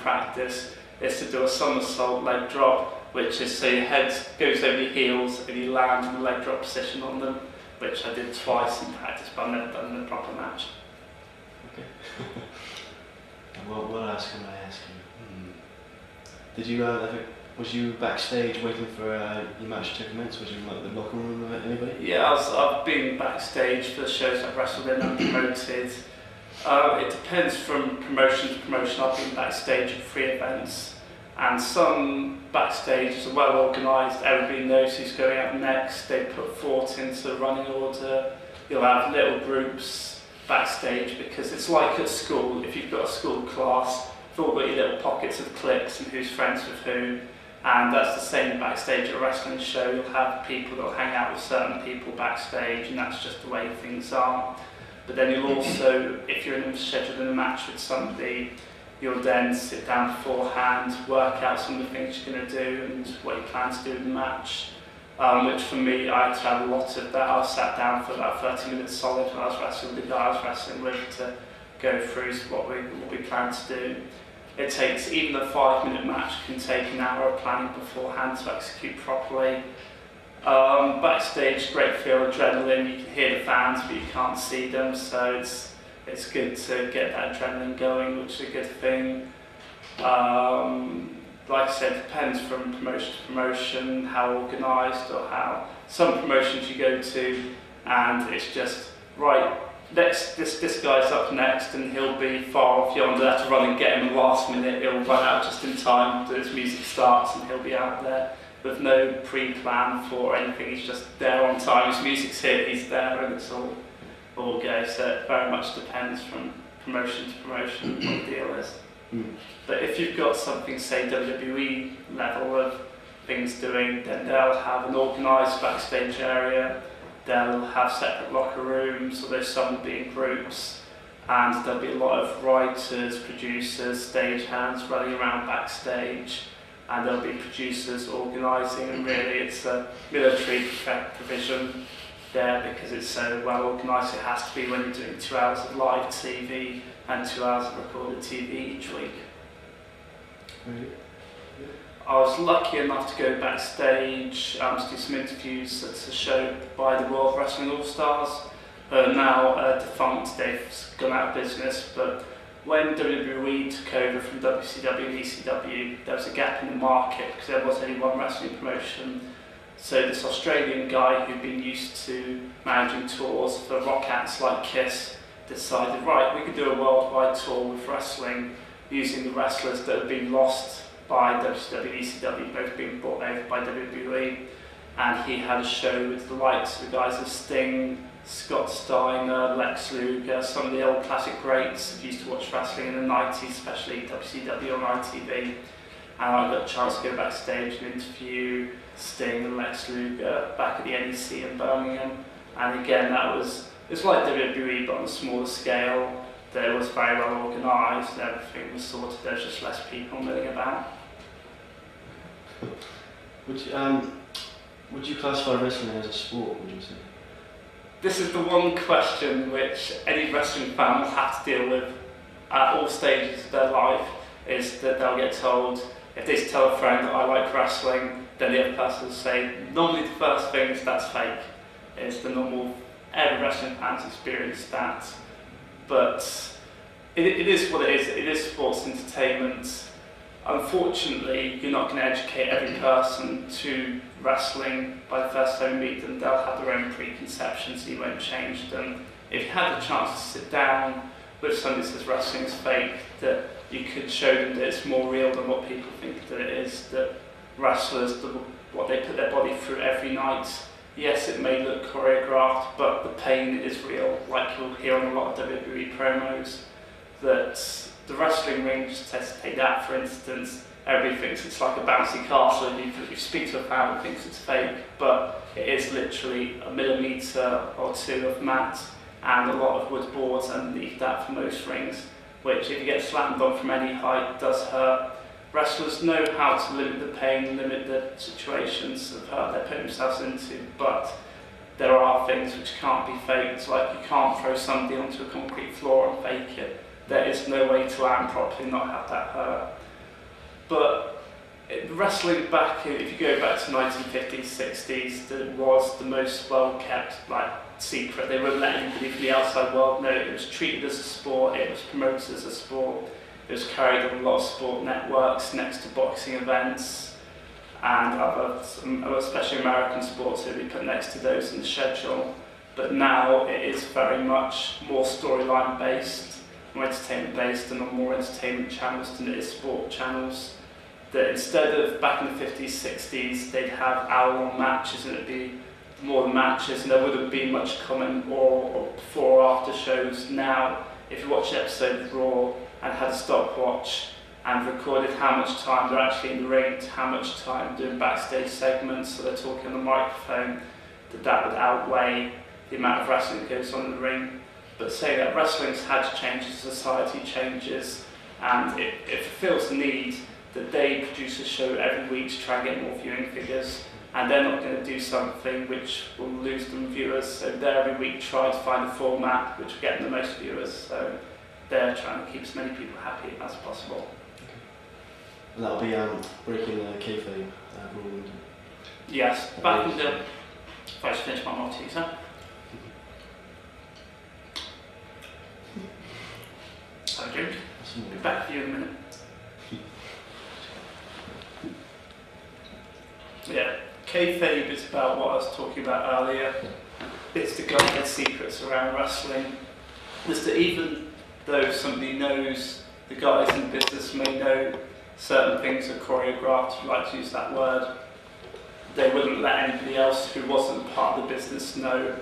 practice is to do a somersault leg drop, which is so your head goes over your heels and you land in the leg drop position on them, which I did twice in practice, but I've never done in a proper match. Okay. What else can I ask you? Did you was you backstage waiting for your match to commence? Was you in like, the locker room with anybody? Yeah, I've been backstage for the shows I've wrestled in and promoted. It depends from promotion to promotion. I've been backstage at 3 events, and some backstages are well organised. Everybody knows who's going out next. They put thought into the running order. You'll have little groups backstage because it's like at school. If you've got a school class, you've all got your little pockets of cliques and who's friends with who. And that's the same backstage at a wrestling show. You'll have people that'll hang out with certain people backstage, and that's just the way things are. But then you'll also, if you're scheduling a match with somebody, you'll then sit down beforehand, work out some of the things you're going to do and what you plan to do in the match. Which for me, I had to have a lot of that. I sat down for about 30 minutes solid when I was wrestling with the guy I was wrestling with to go through what we plan to do. It takes, even a 5-minute match can take an hour of planning beforehand to execute properly. Backstage, great feel of adrenaline. You can hear the fans, but you can't see them, so it's good to get that adrenaline going, which is a good thing. Like I said, it depends from promotion to promotion, how organised or how. Some promotions you go to, and it's just right. This guy's up next and he'll be far off yonder. I have to run and get him at the last minute. He'll run out just in time as music starts and he'll be out there with no pre-plan for anything. He's just there on time. His music's hit, he's there, and it's all go. So it very much depends from promotion to promotion what the deal is. But if you've got something, say WWE level of things doing, then they'll have an organised backstage area. They'll have separate locker rooms, although some will be in groups, and there'll be a lot of writers, producers, stagehands running around backstage, and there'll be producers organising, and really it's a military provision there because it's so well organised. It has to be when you're doing 2 hours of live TV and 2 hours of recorded TV each week. I was lucky enough to go backstage to do some interviews at a show by the World Wrestling All-Stars. Now defunct, they've gone out of business, but when WWE took over from WCW and ECW, there was a gap in the market because there was only one wrestling promotion. So this Australian guy who'd been used to managing tours for rock acts like Kiss decided, right, we could do a worldwide tour with wrestling using the wrestlers that had been lost by WCW and ECW, both being brought over by WWE, and he had a show with the likes of the guys of Sting, Scott Steiner, Lex Luger, some of the old classic greats who used to watch wrestling in the 90s, especially WCW on ITV, and I got a chance to go backstage and interview Sting and Lex Luger back at the NEC in Birmingham, and again it's like WWE but on a smaller scale. It was very well organised, everything was sorted, there's just less people milling about. Would you classify wrestling as a sport, would you say? This is the one question which any wrestling fan will have to deal with at all stages of their life, is that they'll get told, if they tell a friend that I like wrestling, then the other person will say, normally the first thing is that's fake. It's the normal, every wrestling fan's experienced that. But it is what it is. It is sports entertainment. Unfortunately, you're not going to educate every person to wrestling by the first time you meet them. They'll have their own preconceptions, so you won't change them. If you had the chance to sit down with somebody that says wrestling is fake, that you could show them that it's more real than what people think that it is, that wrestlers, what they put their body through every night, yes, it may look choreographed, but the pain is real, like you'll hear on a lot of WWE promos, that the wrestling ring, just to take that for instance, everybody thinks it's like a bouncy castle, and if you speak to a fan who thinks it's fake, but it is literally a millimetre or two of mat and a lot of wood boards underneath that for most rings, which if you get slammed on from any height does hurt. Wrestlers know how to limit the pain, limit the situations of hurt they're putting themselves into, but there are things which can't be faked, like you can't throw somebody onto a concrete floor and fake it. There is no way to land properly and not have that hurt. but wrestling back, if you go back to 1950s, 60s, that was the most well kept secret. They wouldn't let anybody from the outside world know. It was treated as a sport, it was promoted as a sport, it was carried on a lot of sport networks next to boxing events and other, especially American sports, that we put next to those in the schedule. But now it is very much more storyline based, more entertainment based, and on more entertainment channels than it is sport channels. That instead of back in the 50s, 60s, they'd have hour-long matches and it'd be more than matches and there wouldn't be much comment or before or after shows. Now, if you watch an episode of Raw and had a stopwatch and recorded how much time they're actually in the ring, to how much time doing backstage segments, so they're talking on the microphone, that would outweigh the amount of wrestling that goes on in the ring. But say that wrestling's had to change as society changes, and it fulfills the need that they produce a show every week to try and get more viewing figures, and they're not going to do something which will lose them viewers, so they every week try to find a format which will get them the most viewers, so they're trying to keep as many people happy as possible. And that'll be breaking the kayfabe rule. Yes, back in the... If I just finish my Malteser. Have a drink. Be back for you in a minute. Yeah, kayfabe is about what I was talking about earlier. It's the guided secrets around wrestling. It's that even though somebody knows, the guys in business may know certain things are choreographed, if you like to use that word, they wouldn't let anybody else who wasn't part of the business know.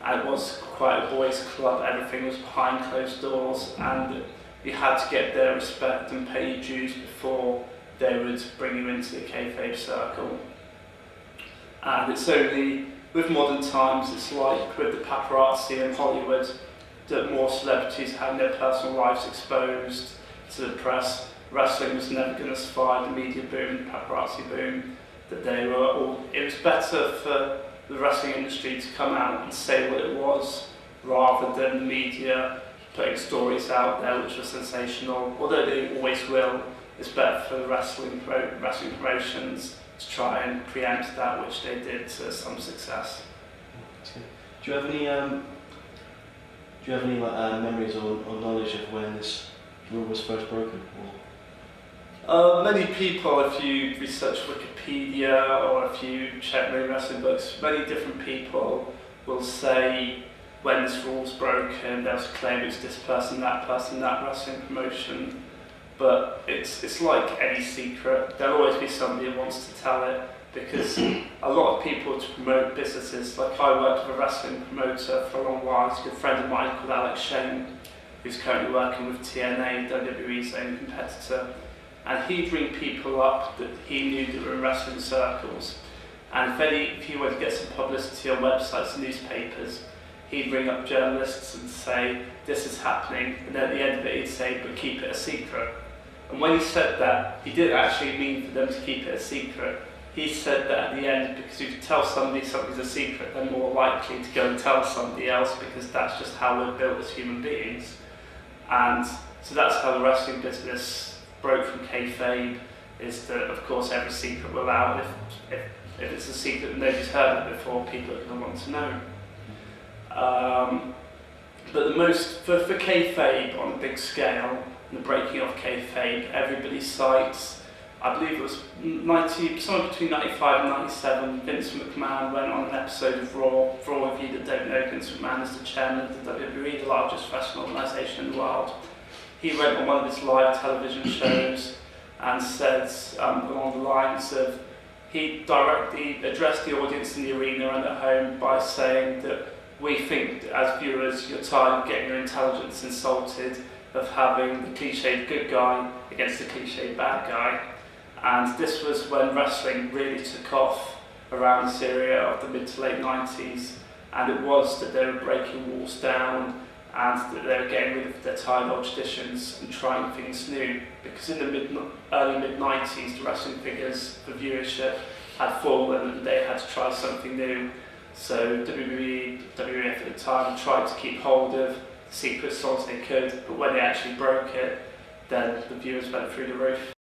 And it was quite a boys' club, everything was behind closed doors, and you had to get their respect and pay your dues before they would bring you into the kayfabe circle. And it's only with modern times, it's like with the paparazzi in Hollywood, that more celebrities have their personal lives exposed to the press. Wrestling was never going to survive the media boom, the paparazzi boom, that they were all... It was better for the wrestling industry to come out and say what it was, rather than the media putting stories out there which were sensational. Although they always will, it's better for the wrestling promotions to try and preempt that, which they did to some success. Do you have any memories or knowledge of when this rule was first broken? Many people, if you research Wikipedia or if you check many wrestling books, many different people will say when this rule was broken, there was a claim it was this person, that wrestling promotion. But it's like any secret, there'll always be somebody who wants to tell it, because a lot of people to promote businesses, like I worked with a wrestling promoter for a long while, he's a good friend of mine called Alex Shane, who's currently working with TNA, WWE's own competitor, and he'd ring people up that he knew that were in wrestling circles, and if he were to get some publicity on websites and newspapers, he'd ring up journalists and say, this is happening, and then at the end of it he'd say, but keep it a secret. And when he said that, he didn't actually mean for them to keep it a secret. He said that at the end because if you tell somebody something's a secret, they're more likely to go and tell somebody else, because that's just how we're built as human beings. And so that's how the wrestling business broke from kayfabe, is that of course every secret will out. If it's a secret that nobody's heard of before, people are going to want to know. But the most, for kayfabe on a big scale, the breaking of kayfabe, everybody cites, I believe it was somewhere between 95 and 97, Vince McMahon went on an episode of Raw. For all of you that don't know, Vince McMahon is the chairman of the WWE, the largest wrestling organisation in the world. He went on one of his live television shows and said along the lines of, he directly addressed the audience in the arena and at home by saying that we think as viewers you're tired of getting your intelligence insulted, of having the cliched good guy against the cliched bad guy. And this was when wrestling really took off around this area of the mid to late 90s, and it was that they were breaking walls down and that they were getting rid of their tired old traditions and trying things new, because in the early mid 90s the wrestling figures for viewership had fallen and they had to try something new. So WWE, WWF at the time tried to keep hold of the secret songs they could, but when they actually broke it, then the viewers went through the roof.